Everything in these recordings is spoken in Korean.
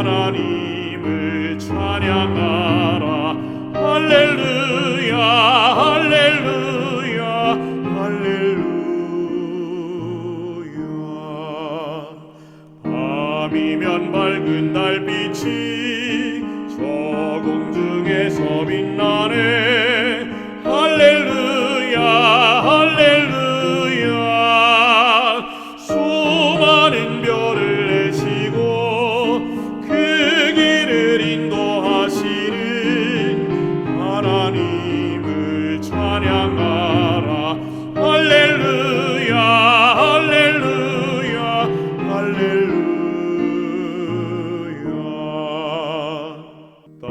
하나님을 찬양하라. 할렐루야 할렐루야 할렐루야. 밤이면 밝은 달빛이 저 공중에서 빛나네. 할렐루야 할렐루야. 수많은 별을 내시고 그 길을 인도하시는 하나님을 찬양하라. 할렐루야 할렐루야 할렐루야. 땅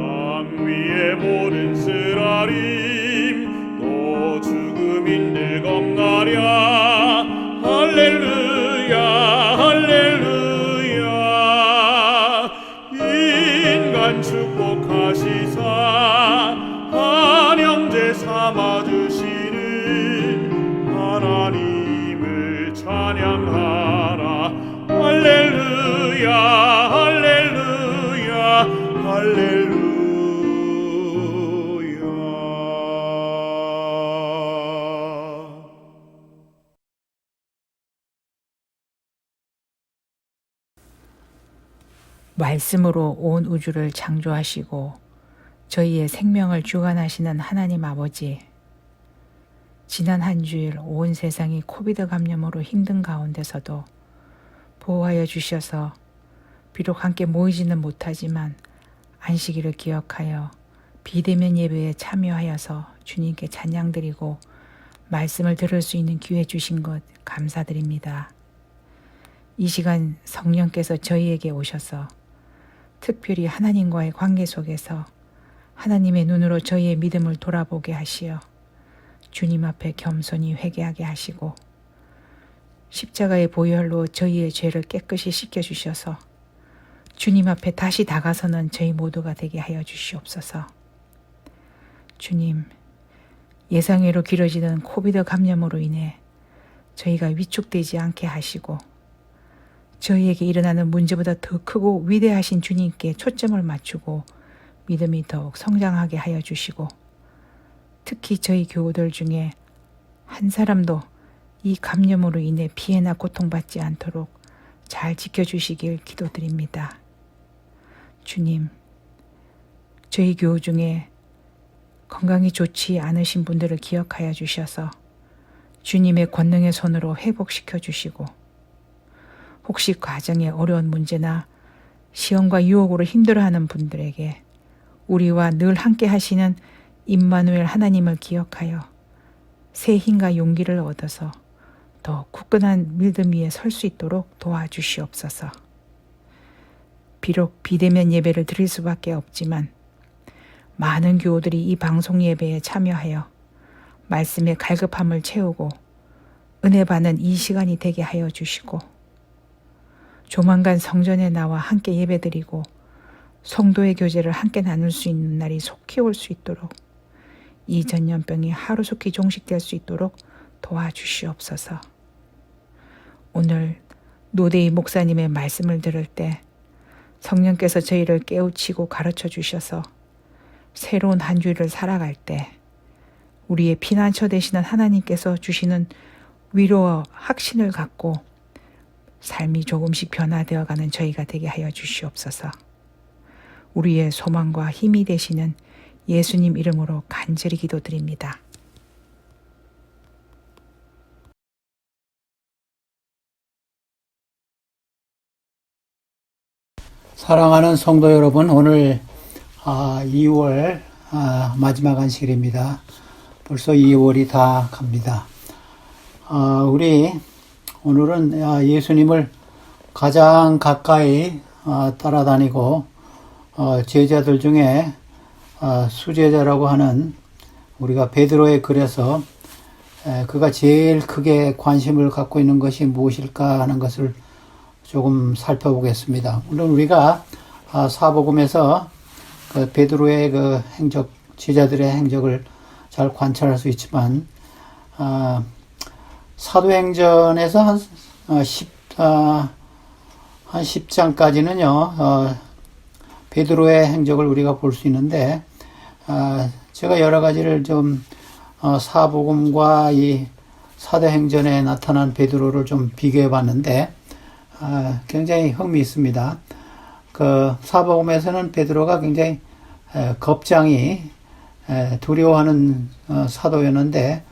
위의 모든 쓰라림 또 죽음인들 겁나랴. 할렐루야 할렐루야. 인간 축복하시사 한영제 삼아주시는 하나님을 찬양하라. 할렐루야 할렐루야 할렐루야. 말씀으로 온 우주를 창조하시고 저희의 생명을 주관하시는 하나님 아버지, 지난 한 주일 온 세상이 코비드 감염으로 힘든 가운데서도 보호하여 주셔서 비록 함께 모이지는 못하지만 안식일을 기억하여 비대면 예배에 참여하여서 주님께 찬양드리고 말씀을 들을 수 있는 기회 주신 것 감사드립니다. 이 시간 성령께서 저희에게 오셔서 특별히 하나님과의 관계 속에서 하나님의 눈으로 저희의 믿음을 돌아보게 하시어 주님 앞에 겸손히 회개하게 하시고 십자가의 보혈로 저희의 죄를 깨끗이 씻겨주셔서 주님 앞에 다시 다가서는 저희 모두가 되게 하여 주시옵소서. 주님, 예상외로 길어지는 코비드 감염으로 인해 저희가 위축되지 않게 하시고 저희에게 일어나는 문제보다 더 크고 위대하신 주님께 초점을 맞추고 믿음이 더욱 성장하게 하여 주시고 특히 저희 교우들 중에 한 사람도 이 감염으로 인해 피해나 고통받지 않도록 잘 지켜주시길 기도드립니다. 주님, 저희 교우 중에 건강이 좋지 않으신 분들을 기억하여 주셔서 주님의 권능의 손으로 회복시켜 주시고 혹시 가정에 어려운 문제나 시험과 유혹으로 힘들어하는 분들에게 우리와 늘 함께 하시는 임마누엘 하나님을 기억하여 새 힘과 용기를 얻어서 더 굳건한 믿음 위에 설 수 있도록 도와주시옵소서. 비록 비대면 예배를 드릴 수밖에 없지만 많은 교우들이 이 방송 예배에 참여하여 말씀의 갈급함을 채우고 은혜 받는 이 시간이 되게 하여 주시고 조만간 성전에 나와 함께 예배드리고 성도의 교제를 함께 나눌 수 있는 날이 속히 올 수 있도록 이 전염병이 하루속히 종식될 수 있도록 도와주시옵소서. 오늘 노대희 목사님의 말씀을 들을 때 성령께서 저희를 깨우치고 가르쳐 주셔서 새로운 한 주일을 살아갈 때 우리의 피난처 되시는 하나님께서 주시는 위로와 확신을 갖고 삶이 조금씩 변화되어가는 저희가 되게 하여 주시옵소서. 우리의 소망과 힘이 되시는 예수님 이름으로 간절히 기도드립니다. 사랑하는 성도 여러분, 오늘 2월 마지막 안식일입니다. 벌써 2월이 다 갑니다. 우리 오늘은 예수님을 가장 가까이 따라다니고 제자들 중에 수제자라고 하는 우리가 베드로의 글에서 그가 제일 크게 관심을 갖고 있는 것이 무엇일까 하는 것을 조금 살펴보겠습니다. 물론 우리가 사복음에서 그 베드로의 그 행적, 제자들의 행적을 잘 관찰할 수 있지만 사도행전에서 한 10장까지는요 베드로의 행적을 우리가 볼 수 있는데, 제가 여러 가지를 좀 사복음과 이 사도행전에 나타난 베드로를 좀 비교해 봤는데, 굉장히 흥미있습니다. 그 사복음에서는 베드로가 굉장히 겁장이 두려워하는 사도였는데,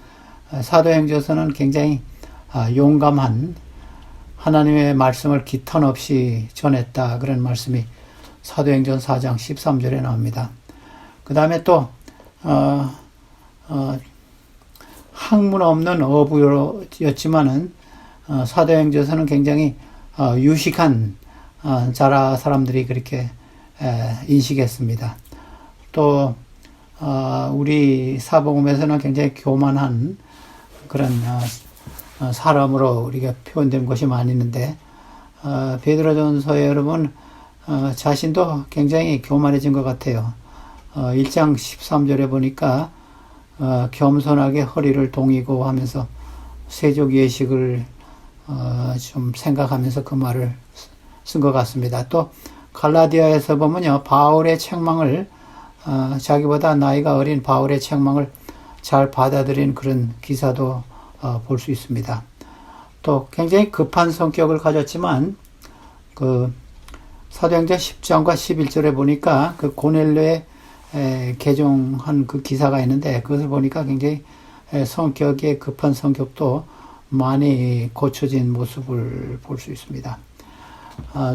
사도행전에서는 굉장히 용감한 하나님의 말씀을 기탄 없이 전했다, 그런 말씀이 사도행전 4장 13절에 나옵니다. 그 다음에 또 학문 없는 어부였지만은 사도행전에서는 굉장히 유식한 자라 사람들이 그렇게 인식했습니다. 또 우리 사복음에서는 굉장히 교만한 그런 사람으로 우리가 표현된 것이 많이 있는데, 베드로전서에 여러분 자신도 굉장히 교만해진 것 같아요. 1장 13절에 보니까 겸손하게 허리를 동이고 하면서 세족 예식을 좀 생각하면서 그 말을 쓴 것 같습니다. 또 갈라디아에서 보면요, 바울의 책망을 자기보다 나이가 어린 바울의 책망을 잘 받아들인 그런 기사도 볼 수 있습니다. 또 굉장히 급한 성격을 가졌지만 그 사도행전 10장과 11절에 보니까 그 고넬료의 개종한 그 기사가 있는데, 그것을 보니까 굉장히 성격의 급한 성격도 많이 고쳐진 모습을 볼 수 있습니다.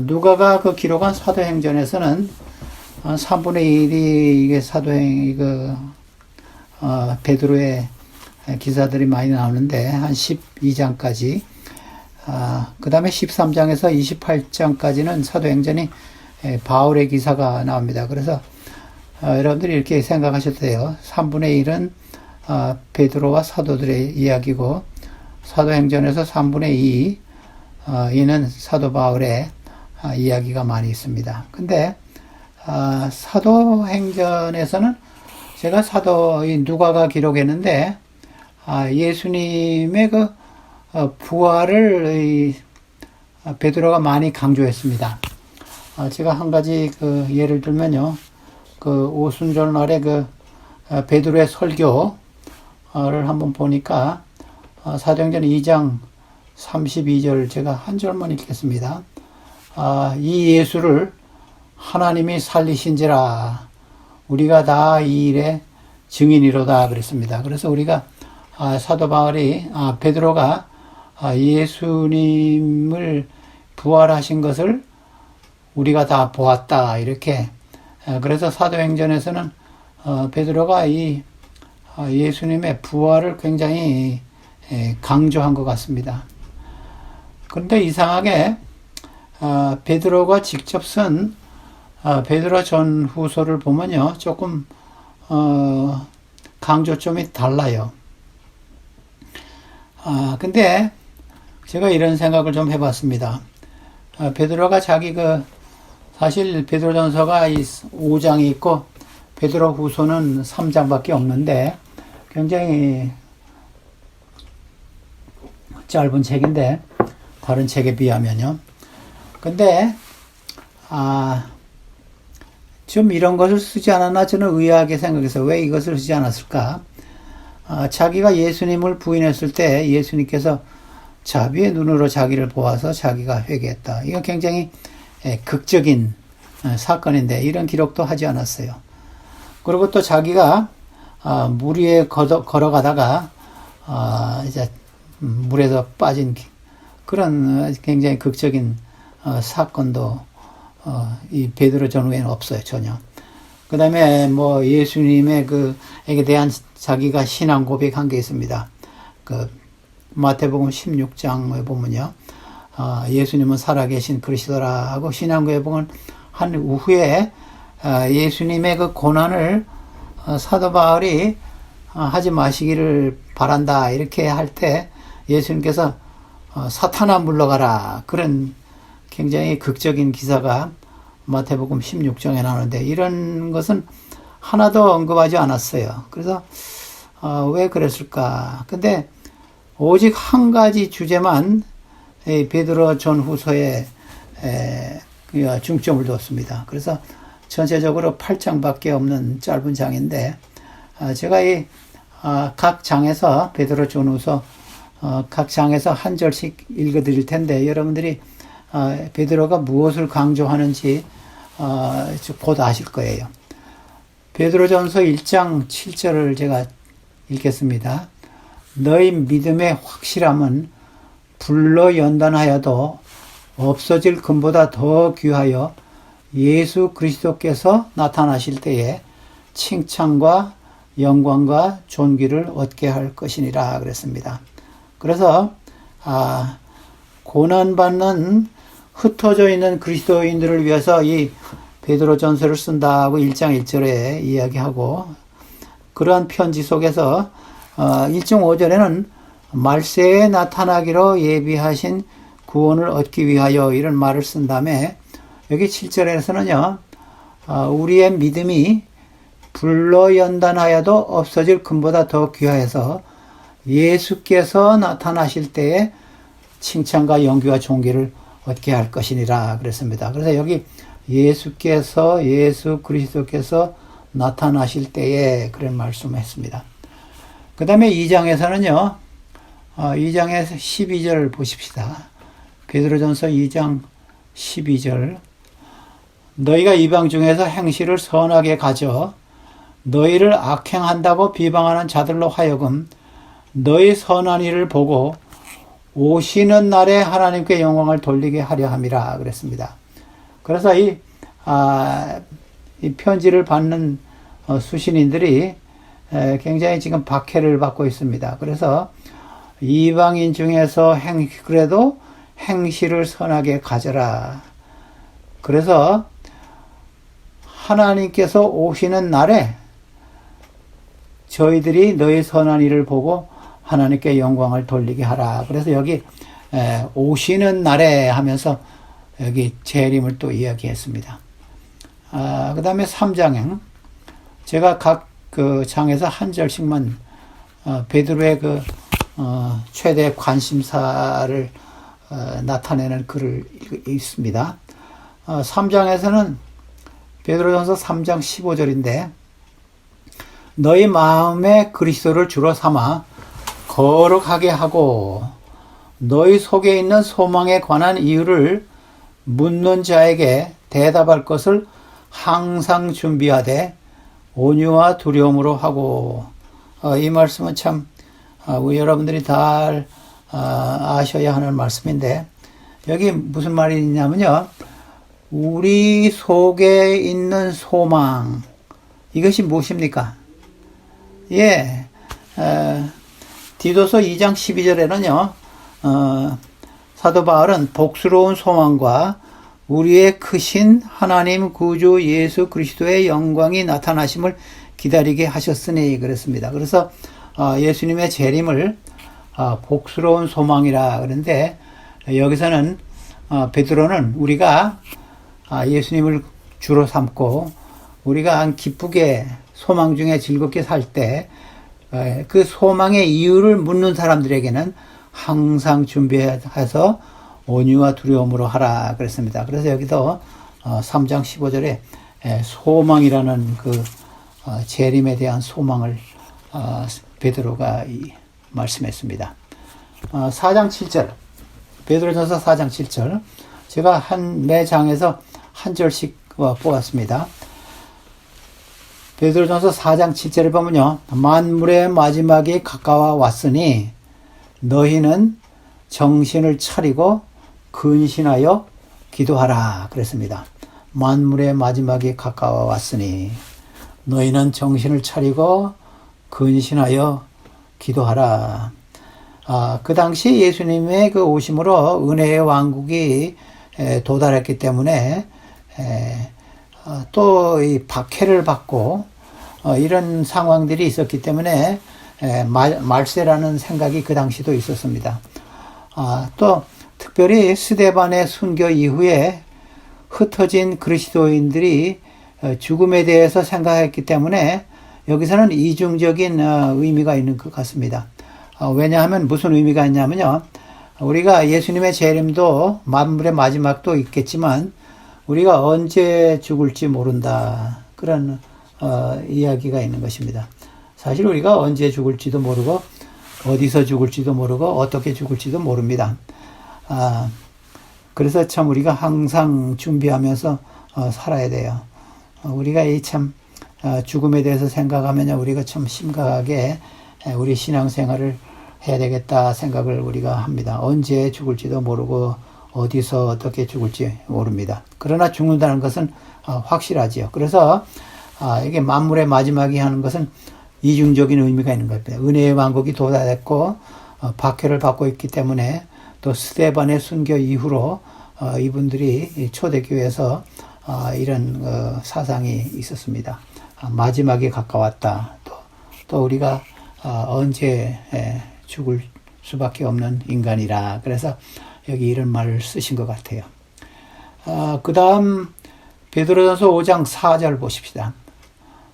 누가가 그 기록한 사도행전에서는 3분의 1이 이게 베드로의 기사들이 많이 나오는데, 한 12장까지, 그 다음에 13장에서 28장까지는 사도행전이 바울의 기사가 나옵니다. 그래서 여러분들이 이렇게 생각하셔도 돼요. 3분의 1은 베드로와 사도들의 이야기고, 사도행전에서 3분의 2는 사도 바울의 이야기가 많이 있습니다. 근데 사도행전에서는 제가 누가가 기록했는데, 예수님의 그 부활을 베드로가 많이 강조했습니다. 제가 한 가지 그 예를 들면요, 그 오순절 날에 그 베드로의 설교를 한번 보니까 사도행전 2장 32절 제가 한 절만 읽겠습니다. 이 예수를 하나님이 살리신지라 우리가 다 이 일의 증인이로다 그랬습니다. 그래서 우리가 사도 바울이 베드로가 예수님을 부활하신 것을 우리가 다 보았다, 이렇게. 그래서 사도행전에서는 베드로가 이 예수님의 부활을 굉장히 강조한 것 같습니다. 그런데 이상하게 베드로가 직접 쓴 베드로 전후서를 보면요, 조금 강조점이 달라요. 근데 제가 이런 생각을 좀 해봤습니다. 베드로가 사실 베드로전서가 5장이 있고 베드로 후서는 3장밖에 없는데 굉장히 짧은 책인데, 다른 책에 비하면요. 근데 좀 이런 것을 쓰지 않았나 저는 의아하게 생각해서, 왜 이것을 쓰지 않았을까? 자기가 예수님을 부인했을 때 예수님께서 자비의 눈으로 자기를 보아서 자기가 회개했다. 이거 굉장히 극적인 사건인데 이런 기록도 하지 않았어요. 그리고 또 자기가 물 위에 걸어가다가 이제 물에서 빠진 그런 굉장히 극적인 사건도 이 베드로 전후에는 없어요, 전혀. 그 다음에 예수님의 에게 대한 자기가 신앙 고백한 게 있습니다. 마태복음 16장에 보면요, 예수님은 살아계신 그리스도라 하고 신앙 고백을 한 후에 예수님의 그 고난을 사도 바울이 하지 마시기를 바란다, 이렇게 할 때 예수님께서 사탄아 물러가라, 그런 굉장히 극적인 기사가 마태복음 16장에 나오는데, 이런 것은 하나도 언급하지 않았어요. 그래서 왜 그랬을까? 근데 오직 한 가지 주제만 베드로 전후서에 중점을 뒀습니다. 그래서 전체적으로 8장밖에 없는 짧은 장인데, 제가 각 장에서 베드로전후서 각 장에서 한 절씩 읽어드릴 텐데, 여러분들이 베드로가 무엇을 강조하는지 곧 아실 거예요. 베드로전서 1장 7절을 제가 읽겠습니다. 너희 믿음의 확실함은 불로 연단하여도 없어질 금보다 더 귀하여 예수 그리스도께서 나타나실 때에 칭찬과 영광과 존귀를 얻게 할 것이니라 그랬습니다. 그래서 고난받는 흩어져 있는 그리스도인들을 위해서 이 베드로전서를 쓴다고 1장 1절에 이야기하고, 그러한 편지 속에서 1장 5절에는 말세에 나타나기로 예비하신 구원을 얻기 위하여 이런 말을 쓴 다음에, 여기 7절에서는요, 우리의 믿음이 불로 연단하여도 없어질 금보다 더 귀하여서 예수께서 나타나실 때에 칭찬과 영귀와 존귀를 얻게 할 것이니라 그랬습니다. 그래서 여기 예수께서, 예수 그리스도께서 나타나실 때에 그런 말씀을 했습니다. 그 다음에 2장에서는요, 2장에서 12절 보십시다. 베드로전서 2장 12절. 너희가 이방 중에서 행실을 선하게 가져 너희를 악행한다고 비방하는 자들로 하여금 너희 선한 일을 보고 오시는 날에 하나님께 영광을 돌리게 하려 함이라 그랬습니다. 그래서 이 편지를 받는 수신인들이 굉장히 지금 박해를 받고 있습니다. 그래서 이방인 중에서 그래도 행실을 선하게 가져라. 그래서 하나님께서 오시는 날에 저희들이 너희 선한 일을 보고 하나님께 영광을 돌리게 하라. 그래서 여기 오시는 날에 하면서 여기 재림을 또 이야기했습니다. 그 다음에 3장에 제가 각 그 장에서 한 절씩만 베드로의 그 최대 관심사를 나타내는 글을 읽습니다. 3장에서는 베드로전서 3장 15절인데, 너희 마음에 그리스도를 주로 삼아 거룩하게 하고 너희 속에 있는 소망에 관한 이유를 묻는 자에게 대답할 것을 항상 준비하되 온유와 두려움으로 하고. 이 말씀은 참 여러분들이 다 아셔야 하는 말씀인데, 여기 무슨 말이 있냐면요, 우리 속에 있는 소망, 이것이 무엇입니까? 예, 디도서 2장 12절에는요, 사도 바울은 복스러운 소망과 우리의 크신 하나님 구주 예수 그리스도의 영광이 나타나심을 기다리게 하셨으니 그랬습니다. 그래서 예수님의 재림을 복스러운 소망이라 그러는데, 여기서는 베드로는 우리가 예수님을 주로 삼고 우리가 기쁘게 소망 중에 즐겁게 살 때 그 소망의 이유를 묻는 사람들에게는 항상 준비해서 온유와 두려움으로 하라 그랬습니다. 그래서 여기도 3장 15절에 소망이라는 그 재림에 대한 소망을 베드로가 말씀했습니다. 4장 7절, 베드로전서 4장 7절, 제가 매 장에서 한 절씩 뽑았습니다. 베드로전서 4장 7절에 보면요, 만물의 마지막이 가까워 왔으니 너희는 정신을 차리고 근신하여 기도하라 그랬습니다. 만물의 마지막이 가까워 왔으니 너희는 정신을 차리고 근신하여 기도하라. 그 당시 예수님의 그 오심으로 은혜의 왕국이 도달했기 때문에 또 이 박해를 받고 이런 상황들이 있었기 때문에 말세라는 생각이 그 당시도 있었습니다. 또 특별히 스데반의 순교 이후에 흩어진 그리스도인들이 죽음에 대해서 생각했기 때문에 여기서는 이중적인 의미가 있는 것 같습니다. 왜냐하면 무슨 의미가 있냐면요, 우리가 예수님의 재림도 만물의 마지막도 있겠지만 우리가 언제 죽을지 모른다. 그런 이야기가 있는 것입니다. 사실 우리가 언제 죽을지도 모르고 어디서 죽을지도 모르고 어떻게 죽을지도 모릅니다. 그래서 참 우리가 항상 준비하면서 살아야 돼요. 우리가 이 참 죽음에 대해서 생각하면 우리가 참 심각하게 우리 신앙생활을 해야 되겠다 생각을 우리가 합니다. 언제 죽을지도 모르고 어디서 어떻게 죽을지 모릅니다. 그러나 죽는다는 것은 확실하지요. 그래서 이게 만물의 마지막이 하는 것은 이중적인 의미가 있는 겁니다. 은혜의 왕국이 도달했고 박해를 받고 있기 때문에 또 스데반의 순교 이후로 이분들이 초대교회에서 이런 사상이 있었습니다. 마지막에 가까웠다. 또 우리가 언제 죽을 수밖에 없는 인간이라. 그래서 여기 이런 말을 쓰신 것 같아요. 그 다음 베드로전서 5장 4절 보십시다.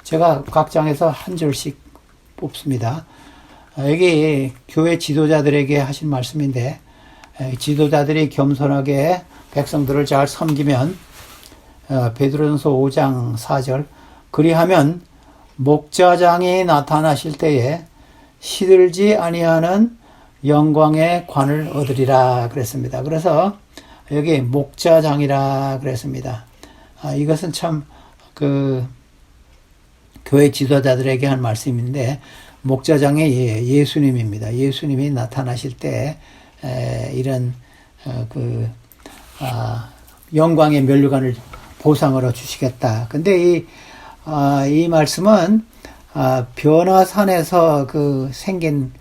제가 각 장에서 한 절씩 뽑습니다. 여기 교회 지도자들에게 하신 말씀인데, 지도자들이 겸손하게 백성들을 잘 섬기면 베드로전서 5장 4절 그리하면 목자장이 나타나실 때에 시들지 아니하는 영광의 관을 얻으리라 그랬습니다. 그래서 여기 목자장이라 그랬습니다. 이것은 참 교회 지도자들에게 한 말씀인데 목자장의 예수님입니다. 예수님이 나타나실 때 이런 영광의 면류관을 보상으로 주시겠다. 근데 이 말씀은 변화산에서 생긴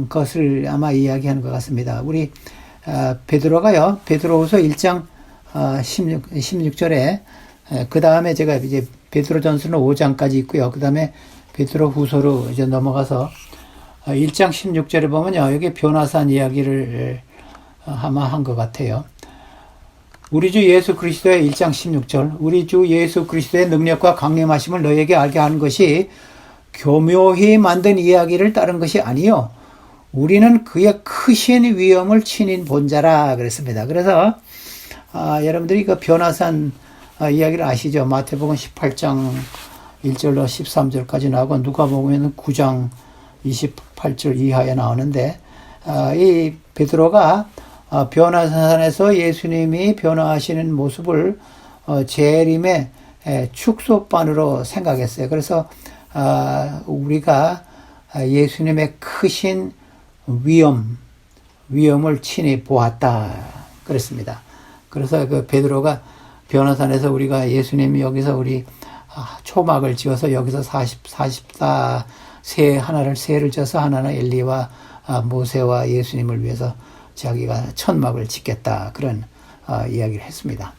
것을 아마 이야기하는 것 같습니다. 우리 베드로가요. 베드로후서 1장 16절에 그 다음에 제가 이제 베드로전서는 5장까지 있고요. 그 다음에 베드로후서로 이제 넘어가서 1장 16절에 보면요. 여기 변화산 이야기를 아마 한 것 같아요. 우리 주 예수 그리스도의 1장 16절 우리 주 예수 그리스도의 능력과 강림하심을 너희에게 알게 하는 것이 교묘히 만든 이야기를 따른 것이 아니요 우리는 그의 크신 위엄을 친인 본자라 그랬습니다. 그래서 여러분들이 그 변화산 이야기를 아시죠? 마태복음 18장 1절로 13절까지 나오고 누가복음에는 9장 28절 이하에 나오는데 이 베드로가 변화산에서 예수님이 변화하시는 모습을 재림의 축소반으로 생각했어요. 그래서 우리가 예수님의 크신 위엄을 친히 보았다 그랬습니다. 그래서 그 베드로가 변화산에서 우리가 예수님이 여기서 우리 초막을 지어서 여기서 44세 하나를 세를 져서 하나는 엘리와 모세와 예수님을 위해서 자기가 천막을 짓겠다 그런 이야기를 했습니다.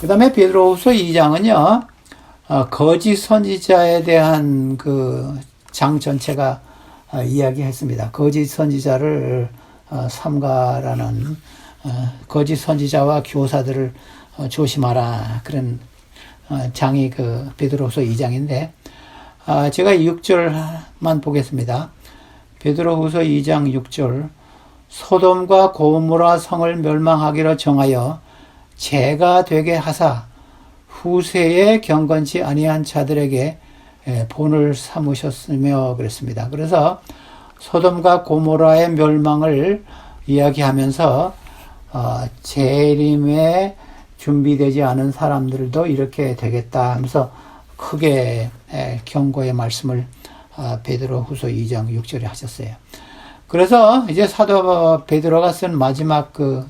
그 다음에 베드로후서 2장은요 거짓 선지자에 대한 그 장 전체가 이야기했습니다. 거짓 선지자를 삼가라는 거짓 선지자와 교사들을 조심하라 그런 장이 그 베드로후서 2장인데 제가 6절만 보겠습니다. 베드로후서 2장 6절 소돔과 고모라 성을 멸망하기로 정하여 죄가 되게 하사 후세에 경건치 아니한 자들에게 본을 삼으셨으며 그랬습니다. 그래서 소돔과 고모라의 멸망을 이야기하면서 재림에 준비되지 않은 사람들도 이렇게 되겠다 하면서 크게 경고의 말씀을 베드로후서 2장 6절에 하셨어요. 그래서 이제 사도 베드로가 쓴 마지막 그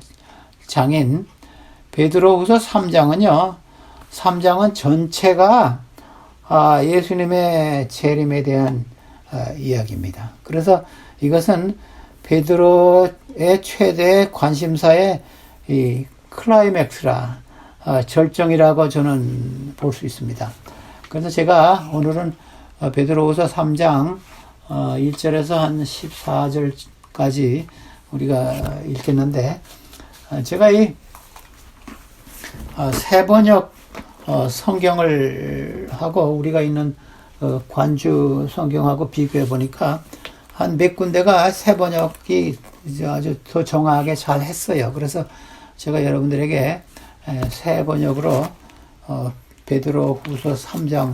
장인 베드로후서 3장은요. 3장은 전체가 예수님의 재림에 대한 이야기입니다. 그래서 이것은 베드로의 최대 관심사의 이 클라이맥스라 절정이라고 저는 볼 수 있습니다. 그래서 제가 오늘은 베드로후서 3장 1절에서 한 14절까지 우리가 읽겠는데 제가 이 새번역 성경을 하고 우리가 있는 관주 성경하고 비교해 보니까 한 몇 군데가 새번역이 아주 더 정확하게 잘 했어요. 그래서 제가 여러분들에게 새 번역으로 베드로 후서 3장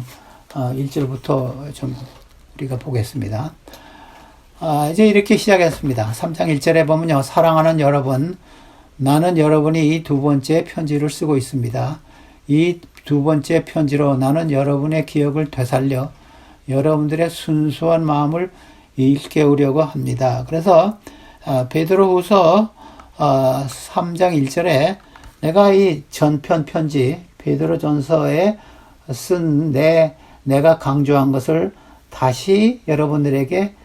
1절부터 좀 우리가 보겠습니다. 이제 이렇게 시작했습니다. 3장 1절에 보면요. 사랑하는 여러분, 나는 여러분이 이 두 번째 편지를 쓰고 있습니다. 이 두 번째 편지로 나는 여러분의 기억을 되살려 여러분들의 순수한 마음을 일깨우려고 합니다. 그래서 베드로후서 3장 1절에 내가 이 전편 편지 베드로전서에 쓴 내가 강조한 것을 다시 여러분들에게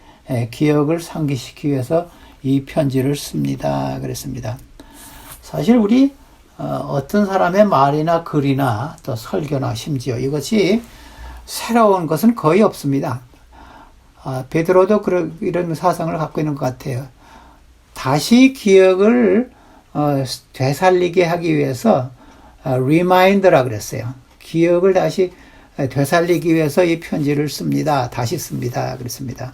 기억을 상기시키기 위해서 이 편지를 씁니다. 그랬습니다. 사실 우리 어떤 사람의 말이나 글이나 또 설교나 심지어 이것이 새로운 것은 거의 없습니다. 베드로도 이런 사상을 갖고 있는 것 같아요. 다시 기억을 되살리게 하기 위해서 리마인더라 그랬어요. 기억을 다시 되살리기 위해서 이 편지를 씁니다. 다시 씁니다. 그랬습니다.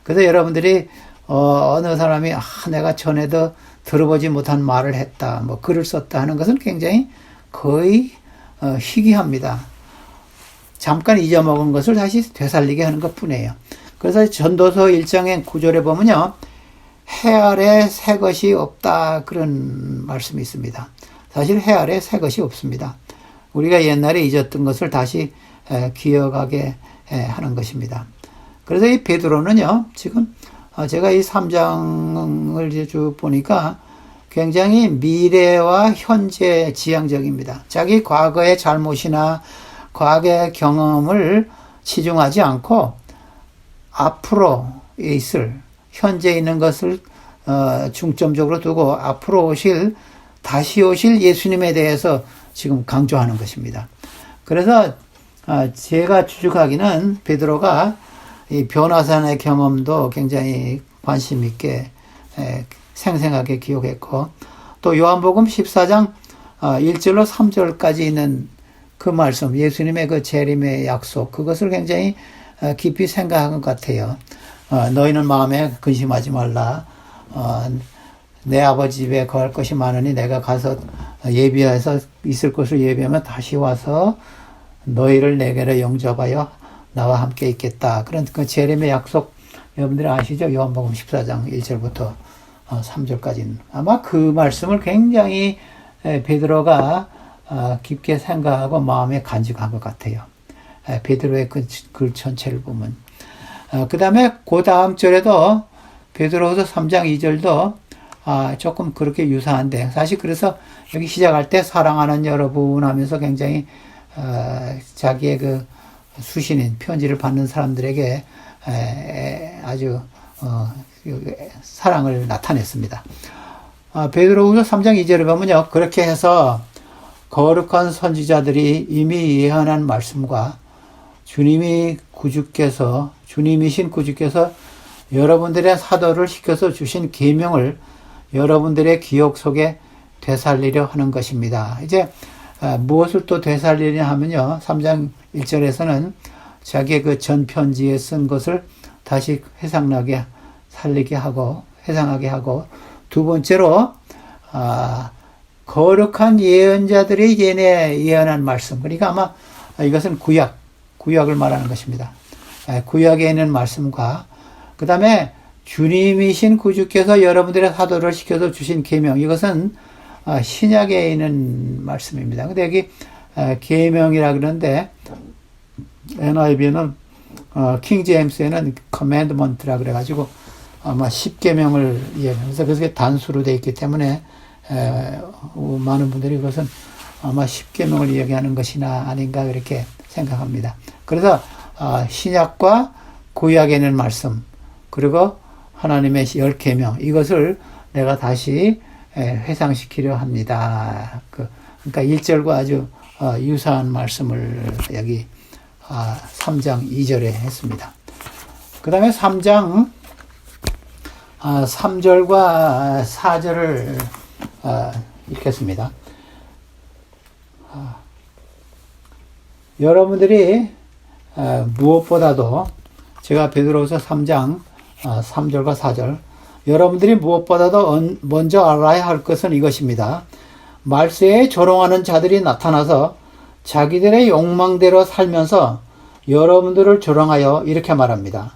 그래서 여러분들이 어느 사람이 내가 전에도 들어보지 못한 말을 했다, 뭐 글을 썼다 하는 것은 굉장히 거의 희귀합니다. 잠깐 잊어먹은 것을 다시 되살리게 하는 것뿐이에요. 그래서 전도서 1장의 9절에 보면요, 해 아래 새 것이 없다 그런 말씀이 있습니다. 사실 해 아래 새 것이 없습니다. 우리가 옛날에 잊었던 것을 다시 기억하게 하는 것입니다. 그래서 이 베드로는요, 지금 제가 이 3장을 쭉 보니까 굉장히 미래와 현재 지향적입니다. 자기 과거의 잘못이나 과거의 경험을 치중하지 않고 앞으로 있을, 현재 있는 것을 중점적으로 두고 앞으로 다시 오실 예수님에 대해서 지금 강조하는 것입니다. 그래서 제가 추측하기는 베드로가 이 변화산의 경험도 굉장히 관심 있게 생생하게 기억했고, 또 요한복음 14장 1절로 3절까지 있는 그 말씀, 예수님의 그 재림의 약속, 그것을 굉장히 깊이 생각한 것 같아요. 너희는 마음에 근심하지 말라. 내 아버지 집에 거할 것이 많으니 내가 가서 예비해서 있을 것을 예비하면 다시 와서 너희를 내게로 영접하여 나와 함께 있겠다. 그런 그 재림의 약속 여러분들이 아시죠? 요한복음 14장 1절부터 3절까지는. 아마 그 말씀을 굉장히 베드로가 깊게 생각하고 마음에 간직한 것 같아요. 베드로의 그 글 전체를 보면. 그 다음에 그 다음 절에도 베드로후서 3장 2절도 조금 그렇게 유사한데, 사실 그래서 여기 시작할 때 사랑하는 여러분 하면서 굉장히 자기의 그 수신인 편지를 받는 사람들에게 아주 사랑을 나타냈습니다. 베드로후서 3장 2절을 보면요, 그렇게 해서 거룩한 선지자들이 이미 예언한 말씀과 주님이신 구주께서 여러분들의 사도를 시켜서 주신 계명을 여러분들의 기억 속에 되살리려 하는 것입니다. 이제 무엇을 또 되살리려 하면요, 3장 1절에서는 자기의 그 전편지에 쓴 것을 다시 회상하게 하고, 두 번째로 거룩한 예언자들이 예언한 말씀, 그러니까 아마 이것은 구약을 말하는 것입니다. 구약에 있는 말씀과 그 다음에 주님이신 구주께서 여러분들의 사도를 시켜서 주신 계명, 이것은 신약에 있는 말씀입니다. 근데 여기 계명이라 그러는데 NIV는 킹 제임스에는 commandment라 그래가지고 아마 10계명을 이해하면서 그게 단수로 되어 있기 때문에 많은 분들이 그것은 아마 10계명을 이야기하는 것이나 아닌가 그렇게 생각합니다. 그래서 신약과 구약에 있는 말씀, 그리고 하나님의 10계명, 이것을 내가 다시 회상시키려 합니다. 그러니까 1절과 아주 유사한 말씀을 여기 3장 2절에 했습니다. 그 다음에 3장 3절과 4절을 읽겠습니다. 여러분들이 무엇보다도 제가 베드로후서 3장 3절과 4절, 여러분들이 무엇보다도 먼저 알아야 할 것은 이것입니다. 말세에 조롱하는 자들이 나타나서 자기들의 욕망대로 살면서 여러분들을 조롱하여 이렇게 말합니다.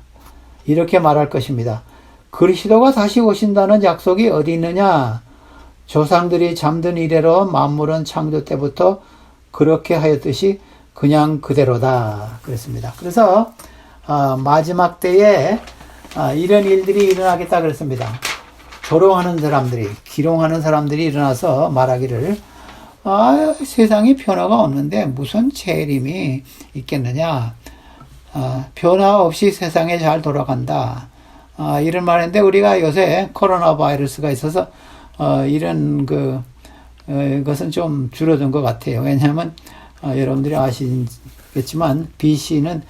이렇게 말할 것입니다. 그리스도가 다시 오신다는 약속이 어디 있느냐? 조상들이 잠든 이래로 만물은 창조 때부터 그렇게 하였듯이 그냥 그대로다. 그랬습니다. 그래서 마지막 때에 이런 일들이 일어나겠다 그랬습니다. 조롱하는 사람들이, 기롱하는 사람들이 일어나서 말하기를 세상에 변화가 없는데 무슨 재림이 있겠느냐. 변화 없이 세상에 잘 돌아간다. 이런 말인데 우리가 요새 코로나 바이러스가 있어서 이런 것은 좀 줄어든 것 같아요. 왜냐하면 여러분들이 아시겠지만 BC는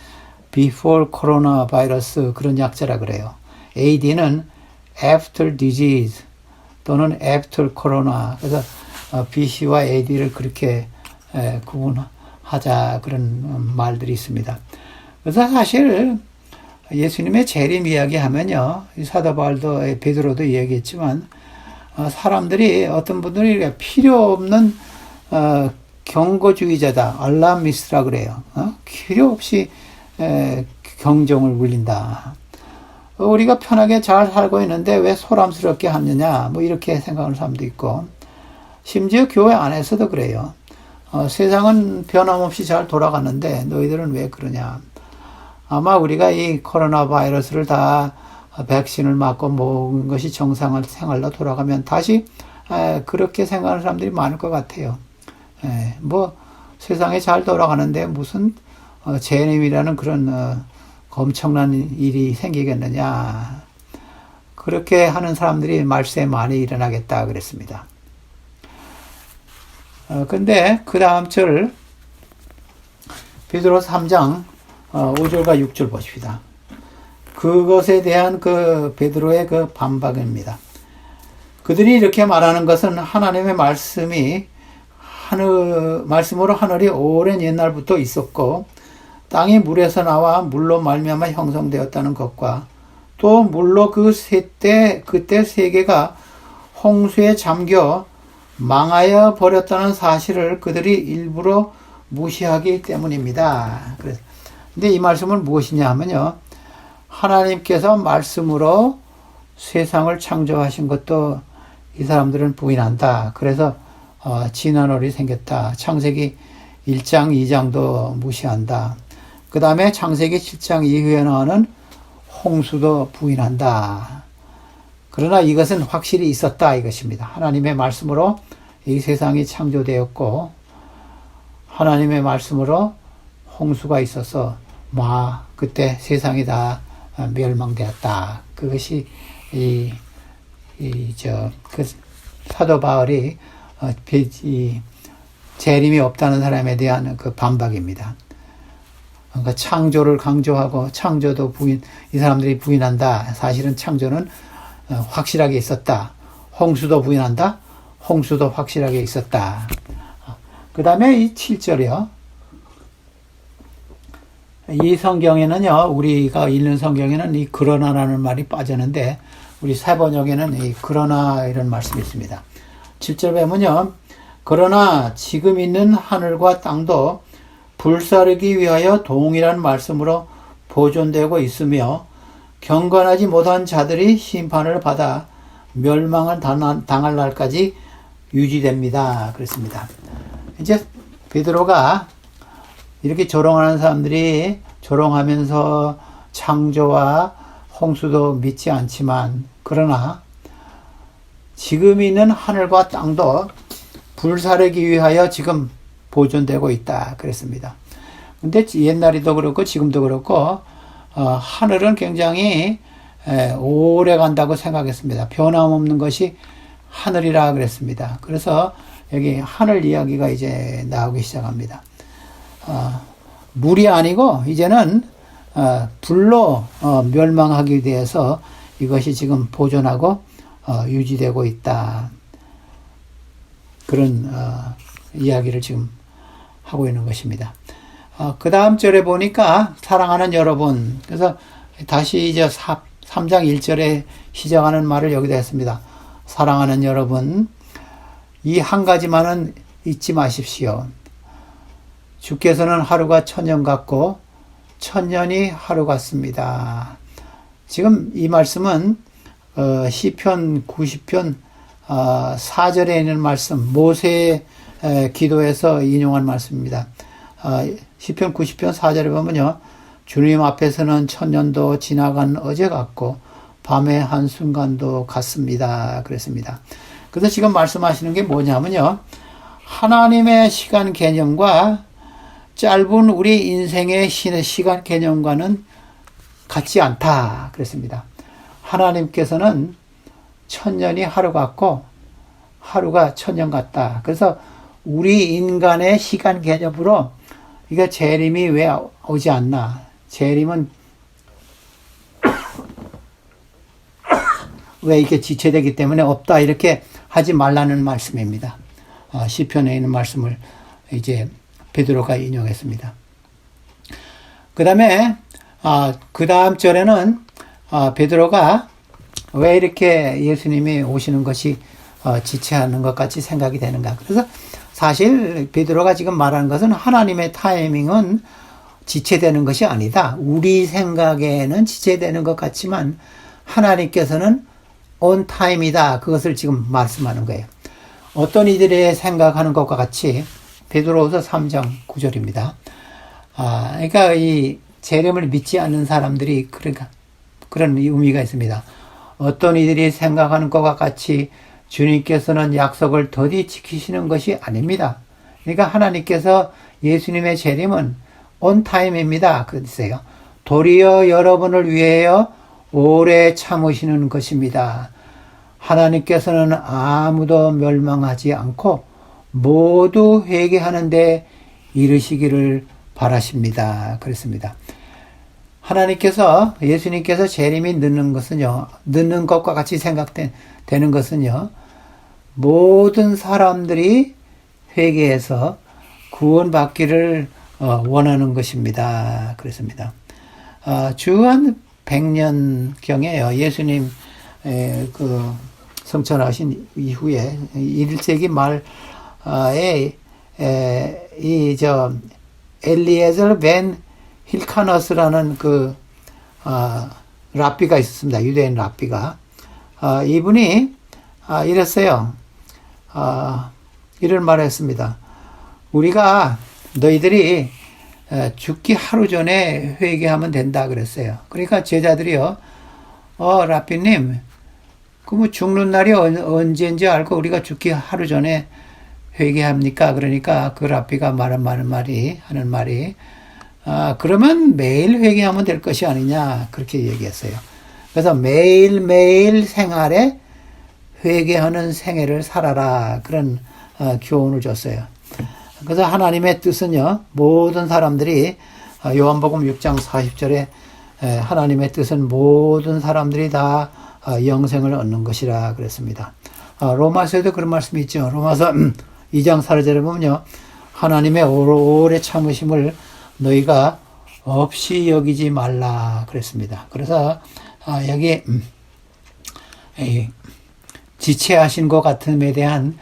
Before Coronavirus 그런 약자라 그래요. AD는 After Disease 또는 After Corona. 그래서 BC와 AD를 그렇게 구분하자 그런 말들이 있습니다. 그래서 사실 예수님의 재림 이야기하면요, 사도 바울도 베드로도 이야기했지만 사람들이 어떤 분들이 필요 없는 경고주의자다, 알람미스트라 그래요. 필요 없이 경종을 울린다. 우리가 편하게 잘 살고 있는데 왜 소란스럽게 하느냐, 뭐 이렇게 생각하는 사람도 있고, 심지어 교회 안에서도 그래요. 세상은 변함없이 잘 돌아가는데 너희들은 왜 그러냐. 아마 우리가 이 코로나 바이러스를 다 백신을 맞고 모든 것이 정상 생활로 돌아가면 다시 그렇게 생각하는 사람들이 많을 것 같아요. 뭐 세상이 잘 돌아가는데 무슨 재림이라는 그런 엄청난 일이 생기겠느냐. 그렇게 하는 사람들이 말세에 많이 일어나겠다 그랬습니다. 근데 그 다음 절 베드로 3장 5절과 6절 보십시다. 그것에 대한 그 베드로의 그 반박입니다. 그들이 이렇게 말하는 것은 하나님의 말씀으로 하늘이 오랜 옛날부터 있었고 땅이 물에서 나와 물로 말미암아 형성되었다는 것과 또 물로 그때 세계가 홍수에 잠겨 망하여 버렸다는 사실을 그들이 일부러 무시하기 때문입니다. 근데 이 말씀은 무엇이냐 하면요, 하나님께서 말씀으로 세상을 창조하신 것도 이 사람들은 부인한다. 그래서 진화론이 생겼다. 창세기 1장, 2장도 무시한다. 그 다음에 창세기 7장 이후에 나오는 홍수도 부인한다. 그러나 이것은 확실히 있었다 이것입니다. 하나님의 말씀으로 이 세상이 창조되었고 하나님의 말씀으로 홍수가 있어서 그때 세상이 다 멸망되었다. 그것이 사도 바울이 재림이 없다는 사람에 대한 그 반박입니다. 그러니까 창조를 강조하고 창조도 이 사람들이 부인한다. 사실은 창조는 확실하게 있었다. 홍수도 부인한다. 홍수도 확실하게 있었다. 그 다음에 이 7절이요. 이 성경에는요, 우리가 읽는 성경에는 이 그러나라는 말이 빠졌는데, 우리 새번역에는 이 그러나 이런 말씀이 있습니다. 7절 보면요, 그러나 지금 있는 하늘과 땅도 불사르기 위하여 동일한 말씀으로 보존되고 있으며, 경건하지 못한 자들이 심판을 받아 멸망을 당할 날까지 유지됩니다. 그렇습니다. 이제 베드로가 이렇게 조롱하는 사람들이 조롱하면서 창조와 홍수도 믿지 않지만, 그러나 지금 있는 하늘과 땅도 불사르기 위하여 지금 보존되고 있다 그랬습니다. 근데 옛날에도 그렇고 지금도 그렇고 하늘은 굉장히 오래 간다고 생각했습니다. 변함없는 것이 하늘이라 그랬습니다. 그래서 여기 하늘 이야기가 이제 나오기 시작합니다. 물이 아니고 이제는 불로 멸망하기 위해서 이것이 지금 보존하고 유지되고 있다. 그런 이야기를 지금 하고 있는 것입니다. 그 다음 절에 보니까 사랑하는 여러분, 그래서 다시 이제 3장 1절에 시작하는 말을 여기다 했습니다. 사랑하는 여러분, 이 한 가지만은 잊지 마십시오. 주께서는 하루가 천년 같고 천년이 하루 같습니다. 지금 이 말씀은 시편 90편 4절에 있는 말씀, 모세의 기도에서 인용한 말씀입니다. 시편 90편 4절에 보면요, 주님 앞에서는 천년도 지나간 어제 같고 밤의 한순간도 같습니다. 그랬습니다. 그래서 지금 말씀하시는 게 뭐냐면요, 하나님의 시간 개념과 짧은 우리 인생의 시간 개념과는 같지 않다. 그랬습니다. 하나님께서는 천년이 하루 같고 하루가 천년 같다. 그래서 우리 인간의 시간 개념으로 이거 재림이 왜 오지 않나? 재림은 왜 이렇게 지체되기 때문에 없다. 이렇게 하지 말라는 말씀입니다. 시편에 있는 말씀을 이제 베드로가 인용했습니다. 그 다음에 그 다음 절에는 베드로가 왜 이렇게 예수님이 오시는 것이 지체하는 것 같이 생각이 되는가. 그래서 사실 베드로가 지금 말하는 것은 하나님의 타이밍은 지체되는 것이 아니다. 우리 생각에는 지체되는 것 같지만 하나님께서는 on time이다. 그것을 지금 말씀하는 거예요. 어떤 이들이 생각하는 것과 같이 베드로후서 3장 9절입니다. 그러니까 이 재림을 믿지 않는 사람들이 그런 의미가 있습니다. 어떤 이들이 생각하는 것과 같이 주님께서는 약속을 더디 지키시는 것이 아닙니다. 그러니까 하나님께서 예수님의 재림은 on time입니다. 그랬어요. 도리어 여러분을 위하여 오래 참으시는 것입니다. 하나님께서는 아무도 멸망하지 않고 모두 회개하는데 이르시기를 바라십니다. 그랬습니다. 하나님께서, 예수님께서 재림이 늦는 것은요, 늦는 것과 같이 생각되는 것은요, 모든 사람들이 회개해서 구원받기를 원하는 것입니다. 그랬습니다. 주한 100년경에요, 예수님 성천하신 이후에 1세기 말에 엘리에zer 벤 힐카너스라는 랍비가 있었습니다. 유대인 랍비가. 이분이 이랬어요. 이런 말을 했습니다. 우리가 너희들이 죽기 하루 전에 회개하면 된다 그랬어요. 그러니까 제자들이요, 랍비님, 뭐 죽는 날이 언제인지 알고 우리가 죽기 하루 전에 회개합니까? 그러니까 그 랍비가 하는 말이 그러면 매일 회개하면 될 것이 아니냐, 그렇게 얘기했어요. 그래서 매일매일 생활에 회개하는 생애를 살아라, 그런 교훈을 줬어요. 그래서 하나님의 뜻은요, 모든 사람들이 요한복음 6장 40절에 하나님의 뜻은 모든 사람들이 다 영생을 얻는 것이라 그랬습니다. 로마서에도 그런 말씀이 있죠. 로마서 2장 4절에 보면요, 하나님의 오래 참으심을 너희가 없이 여기지 말라 그랬습니다. 그래서 여기 지체하신 것 같음에 대한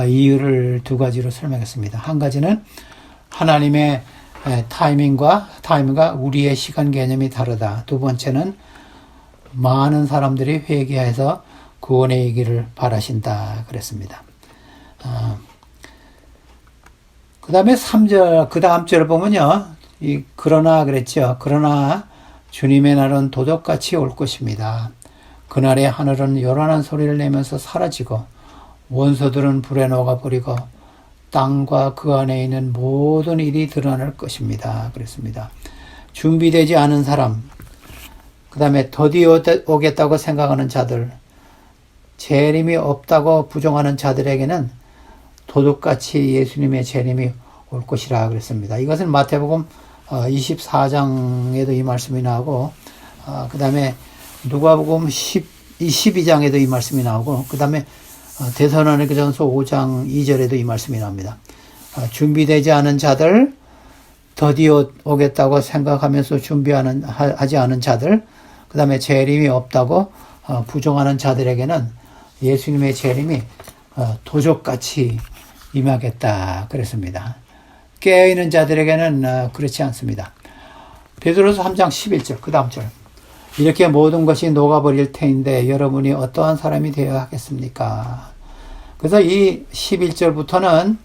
이유를 두 가지로 설명했습니다. 한 가지는 하나님의 타이밍과 우리의 시간 개념이 다르다. 두 번째는 많은 사람들이 회개해서 구원에 이기를 바라신다 그랬습니다. 그 다음에 3절, 그 다음 절을 보면요, 그러나 그랬죠. 그러나 주님의 날은 도적같이 올 것입니다. 그날에 하늘은 요란한 소리를 내면서 사라지고 원소들은 불에 녹아버리고 땅과 그 안에 있는 모든 일이 드러날 것입니다. 그랬습니다. 준비되지 않은 사람, 그 다음에 더디 오겠다고 생각하는 자들, 재림이 없다고 부정하는 자들에게는 도둑같이 예수님의 재림이 올 것이라 그랬습니다. 이것은 마태복음 24장에도 이 말씀이 나오고, 그 다음에 누가복음 12장에도 이 말씀이 나오고, 그 다음에 데살로니가전서 5장 2절에도 이 말씀이 나옵니다. 준비되지 않은 자들, 더디 오겠다고 생각하면서 하지 않은 자들, 그 다음에 재림이 없다고 부정하는 자들에게는 예수님의 재림이 도적같이 임하겠다 그랬습니다. 깨어있는 자들에게는 그렇지 않습니다. 베드로서 3장 11절 그 다음 절 이렇게 모든 것이 녹아버릴 테인데 여러분이 어떠한 사람이 되어야 하겠습니까? 그래서 이 11절부터는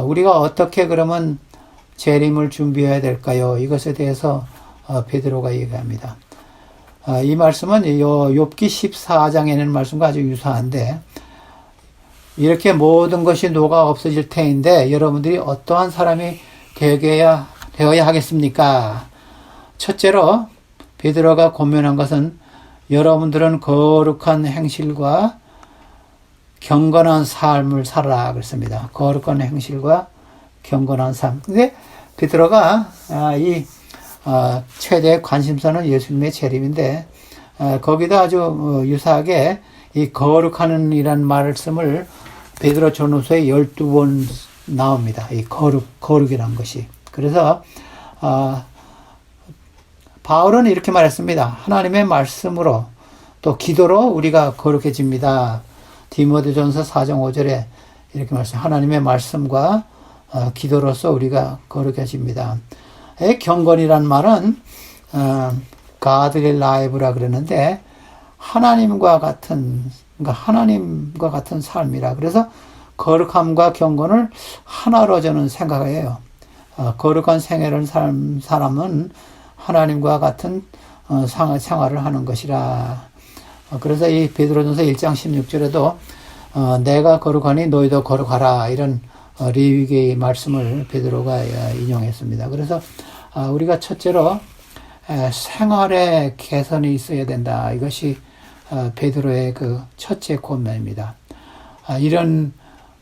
우리가 어떻게 그러면 재림을 준비해야 될까요? 이것에 대해서 베드로가 얘기합니다. 이 말씀은 욥기 14장에 있는 말씀과 아주 유사한데 이렇게 모든 것이 녹아 없어질 테인데 여러분들이 어떠한 사람이 되어야 하겠습니까? 첫째로 베드로가 권면한 것은 여러분들은 거룩한 행실과 경건한 삶을 살아라 그랬습니다. 거룩한 행실과 경건한 삶. 근데 베드로가 최대 관심사는 예수님의 재림인데 거기다 아주 유사하게 이 거룩하는 이란 말씀을 베드로 전후서에 12번 나옵니다. 이 거룩이란 것이. 그래서 바울은 이렇게 말했습니다. 하나님의 말씀으로 또 기도로 우리가 거룩해집니다. 디모데전서 4장 5절에 이렇게 말씀. 하나님의 말씀과 기도로서 우리가 거룩해집니다. 경건이란 말은 Godly life라 그러는데 하나님과 같은 삶이라. 그래서 거룩함과 경건을 하나로 저는 생각해요. 거룩한 생애를 산 사람은 하나님과 같은 생활을 하는 것이라. 그래서 이 베드로전서 1장 16절에도 내가 거룩하니 너희도 거룩하라 이런 레위기의 말씀을 베드로가 인용했습니다. 그래서 우리가 첫째로 생활에 개선이 있어야 된다. 이것이 베드로의 그 첫째 권면입니다. 이런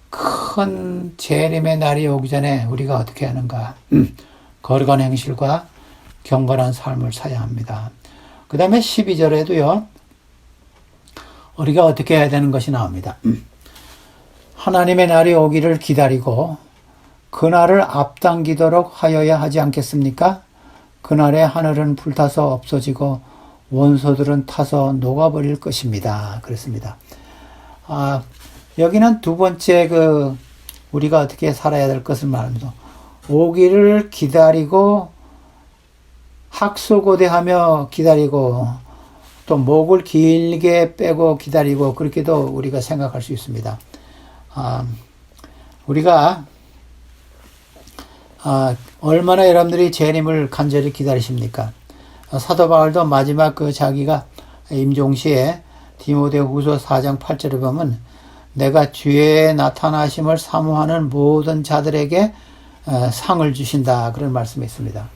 큰 재림의 날이 오기 전에 우리가 어떻게 하는가? 거룩한 행실과 경건한 삶을 사야 합니다. 그 다음에 12절에도요. 우리가 어떻게 해야 되는 것이 나옵니다. 하나님의 날이 오기를 기다리고 그날을 앞당기도록 하여야 하지 않겠습니까? 그날에 하늘은 불타서 없어지고 원소들은 타서 녹아버릴 것입니다. 그렇습니다. 여기는 두 번째 우리가 어떻게 살아야 될 것을 말합니다. 오기를 기다리고 학수고대하며 기다리고 또 목을 길게 빼고 기다리고 그렇게도 우리가 생각할 수 있습니다. 우리가 얼마나 여러분들이 재림을 간절히 기다리십니까? 사도 바울도 마지막 자기가 임종시에 디모데후서 4장 8절에 보면 내가 주의 나타나심을 사모하는 모든 자들에게 상을 주신다 그런 말씀이 있습니다.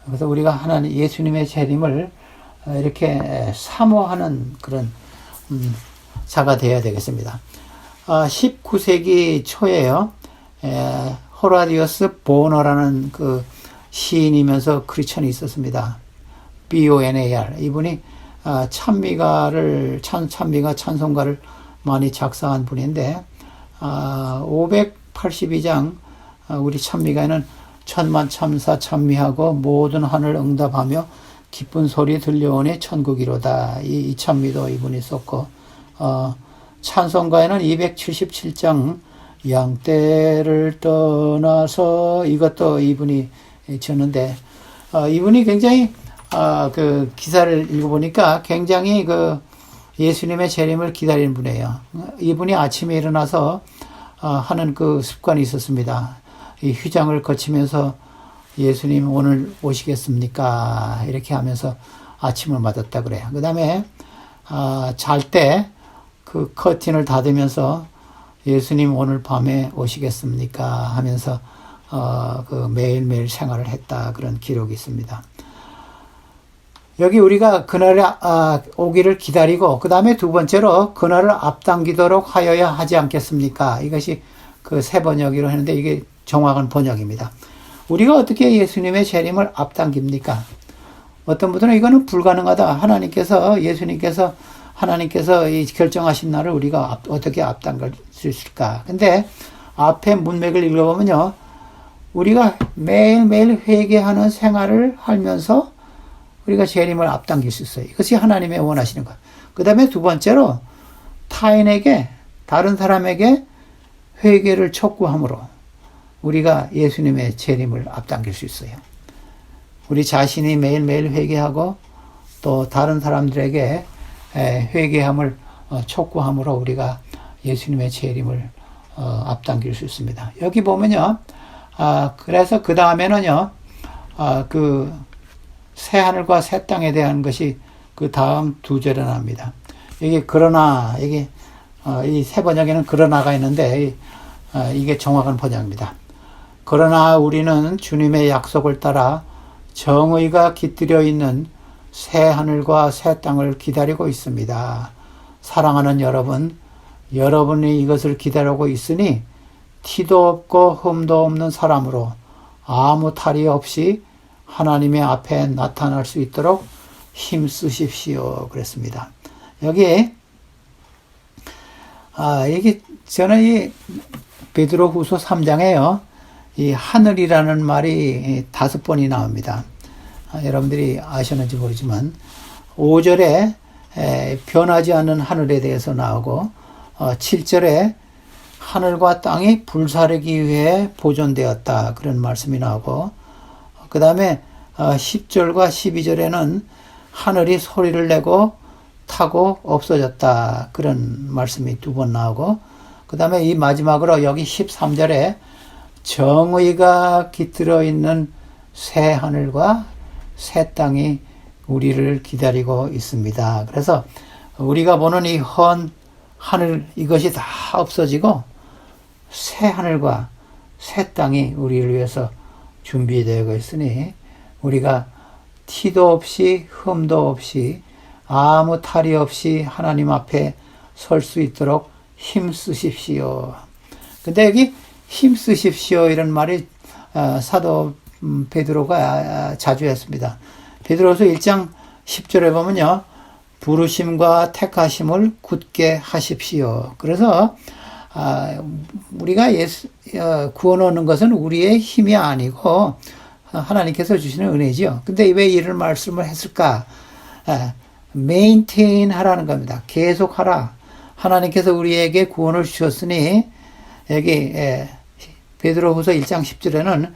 그래서 우리가 하나님 예수님의 재림을 이렇게 사모하는 그런 자가 되어야 되겠습니다. 19세기 초에요. 호라디우스 보너라는 그 시인이면서 크리스천이 있었습니다. BONAR. 이분이 찬미가 찬송가를 많이 작사한 분인데 582장 우리 찬미가에는 천만 참사 찬미하고 모든 하늘 응답하며 기쁜 소리 들려오니 천국이로다. 이 찬미도 이분이 썼고 찬송가에는 277장 양떼를 떠나서 이것도 이분이 쳤는데 이분이 굉장히 그 기사를 읽어보니까 굉장히 예수님의 재림을 기다리는 분이에요. 이분이 아침에 일어나서 하는 그 습관이 있었습니다. 이 휘장을 거치면서 예수님 오늘 오시겠습니까? 이렇게 하면서 아침을 맞았다 그래요. 그 다음에 잘 때 그 커튼을 닫으면서 예수님 오늘 밤에 오시겠습니까? 하면서 매일매일 생활을 했다 그런 기록이 있습니다. 여기 우리가 그날에 오기를 기다리고 그 다음에 두 번째로 그날을 앞당기도록 하여야 하지 않겠습니까? 이것이 그 새 번역으로 했는데 이게 정확한 번역입니다. 우리가 어떻게 예수님의 재림을 앞당깁니까? 어떤 분들은 이거는 불가능하다. 하나님께서 이 결정하신 날을 우리가 어떻게 앞당길 수 있을까? 근데 앞에 문맥을 읽어보면요. 우리가 매일매일 회개하는 생활을 하면서 우리가 재림을 앞당길 수 있어요. 이것이 하나님의 원하시는 것. 그 다음에 두 번째로 타인에게 다른 사람에게 회개를 촉구함으로 우리가 예수님의 재림을 앞당길 수 있어요. 우리 자신이 매일매일 회개하고 또 다른 사람들에게 회개함을 촉구함으로 우리가 예수님의 재림을 앞당길 수 있습니다. 여기 보면요. 그래서 그 다음에는요. 그 새 하늘과 새 땅에 대한 것이 그 다음 두 절에 나옵니다. 여기 그러나 여기 이 세 번역에는 그러나가 있는데 이게 정확한 번역입니다. 그러나 우리는 주님의 약속을 따라 정의가 깃들여 있는 새 하늘과 새 땅을 기다리고 있습니다. 사랑하는 여러분, 여러분이 이것을 기다리고 있으니 티도 없고 흠도 없는 사람으로 아무 탈이 없이 하나님의 앞에 나타날 수 있도록 힘쓰십시오. 그랬습니다. 여기 이게 저는 이 베드로후서 3장에요. 이 하늘이라는 말이 5번이 나옵니다. 여러분들이 아셨는지 모르지만 5절에 변하지 않는 하늘에 대해서 나오고 7절에 하늘과 땅이 불사르기 위해 보존되었다. 그런 말씀이 나오고 그 다음에 10절과 12절에는 하늘이 소리를 내고 타고 없어졌다. 그런 말씀이 2번 나오고 그 다음에 이 마지막으로 여기 13절에 정의가 깃들어 있는 새 하늘과 새 땅이 우리를 기다리고 있습니다. 그래서 우리가 보는 이 헌 하늘 이것이 다 없어지고 새 하늘과 새 땅이 우리를 위해서 준비되어 있으니 우리가 티도 없이 흠도 없이 아무 탈이 없이 하나님 앞에 설 수 있도록 힘쓰십시오. 근데 여기 힘쓰십시오 이런 말이 사도 베드로가 자주 했습니다. 베드로서 1장 10절에 보면요. 부르심과 택하심을 굳게 하십시오. 그래서 우리가 구원 얻는 것은 우리의 힘이 아니고 하나님께서 주시는 은혜지요. 근데 왜 이런 말씀을 했을까? maintain 하라는 겁니다. 계속하라. 하나님께서 우리에게 구원을 주셨으니 여기 베드로후서 1장 10절에는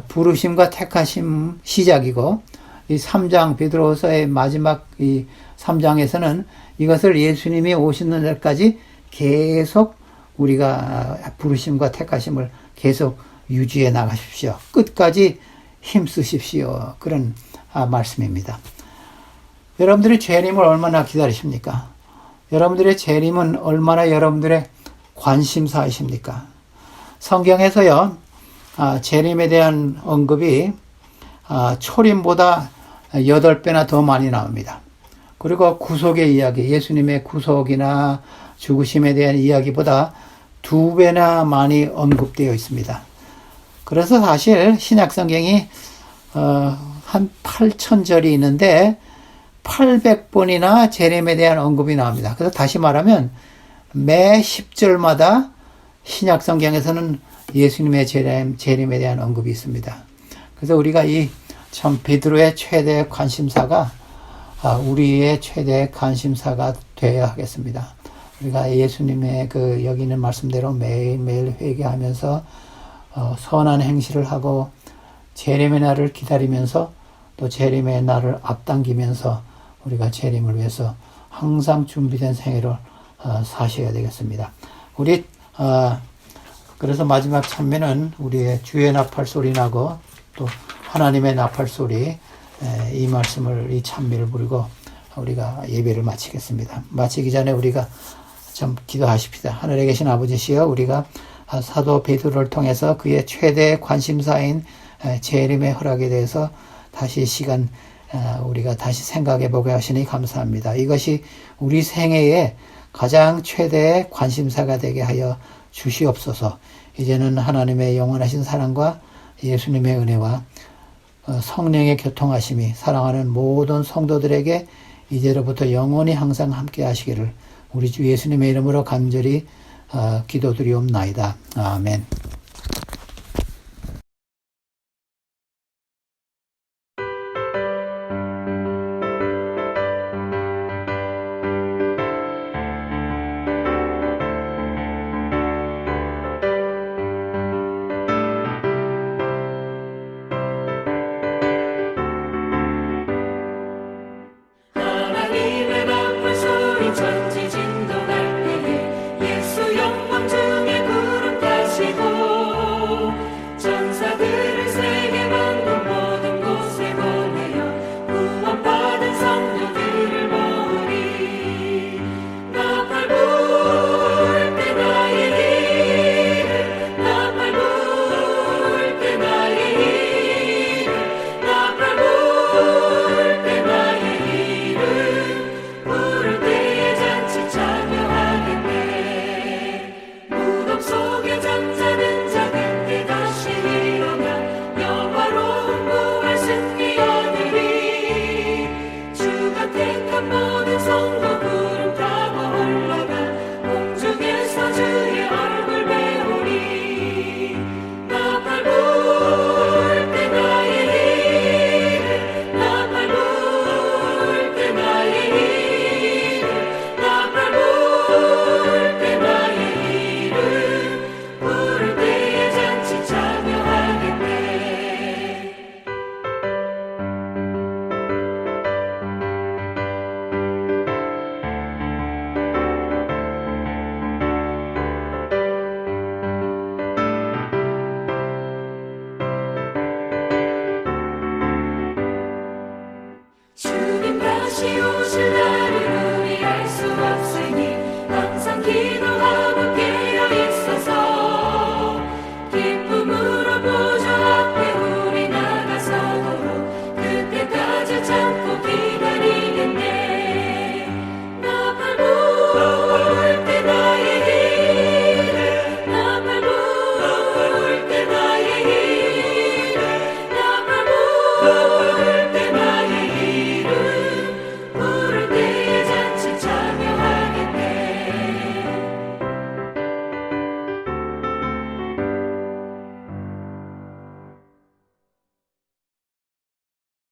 부르심과 택하심 시작이고 이 3장 베드로후서의 마지막 이 3장에서는 이것을 예수님이 오시는 날까지 계속 우리가 부르심과 택하심을 계속 유지해 나가십시오. 끝까지 힘쓰십시오. 그런 말씀입니다. 여러분들이 재림을 얼마나 기다리십니까? 여러분들의 재림은 얼마나 여러분들의 관심사이십니까? 성경에서요, 재림에 대한 언급이 초림보다 8배나 더 많이 나옵니다. 그리고 구속의 이야기, 예수님의 구속이나 죽으심에 대한 이야기보다 2배나 많이 언급되어 있습니다. 그래서 사실 신약성경이 한 8,000절이 있는데 800번이나 재림에 대한 언급이 나옵니다. 그래서 다시 말하면 매 10절마다 신약성경에서는 예수님의 재림에 대한 언급이 있습니다. 그래서 우리가 이 참 베드로의 최대 관심사가 우리의 최대 관심사가 되어야 하겠습니다. 우리가 예수님의 그 여기 있는 말씀대로 매일매일 회개하면서 선한 행실을 하고 재림의 날을 기다리면서 또 재림의 날을 앞당기면서 우리가 재림을 위해서 항상 준비된 생애를 사셔야 되겠습니다. 우리 그래서 마지막 찬미는 우리의 주의 나팔 소리 나고 또 하나님의 나팔 소리 이 말씀을 이 찬미를 부르고 우리가 예배를 마치겠습니다. 마치기 전에 우리가 좀 기도하십시다. 하늘에 계신 아버지시여 우리가 사도 베드로를 통해서 그의 최대 관심사인 재림의 허락에 대해서 다시 시간 우리가 다시 생각해 보게 하시니 감사합니다. 이것이 우리 생애의 가장 최대의 관심사가 되게 하여 주시옵소서. 이제는 하나님의 영원하신 사랑과 예수님의 은혜와 성령의 교통하심이 사랑하는 모든 성도들에게 이제로부터 영원히 항상 함께 하시기를 우리 주 예수님의 이름으로 간절히 기도드리옵나이다. 아멘. 다시 오실 날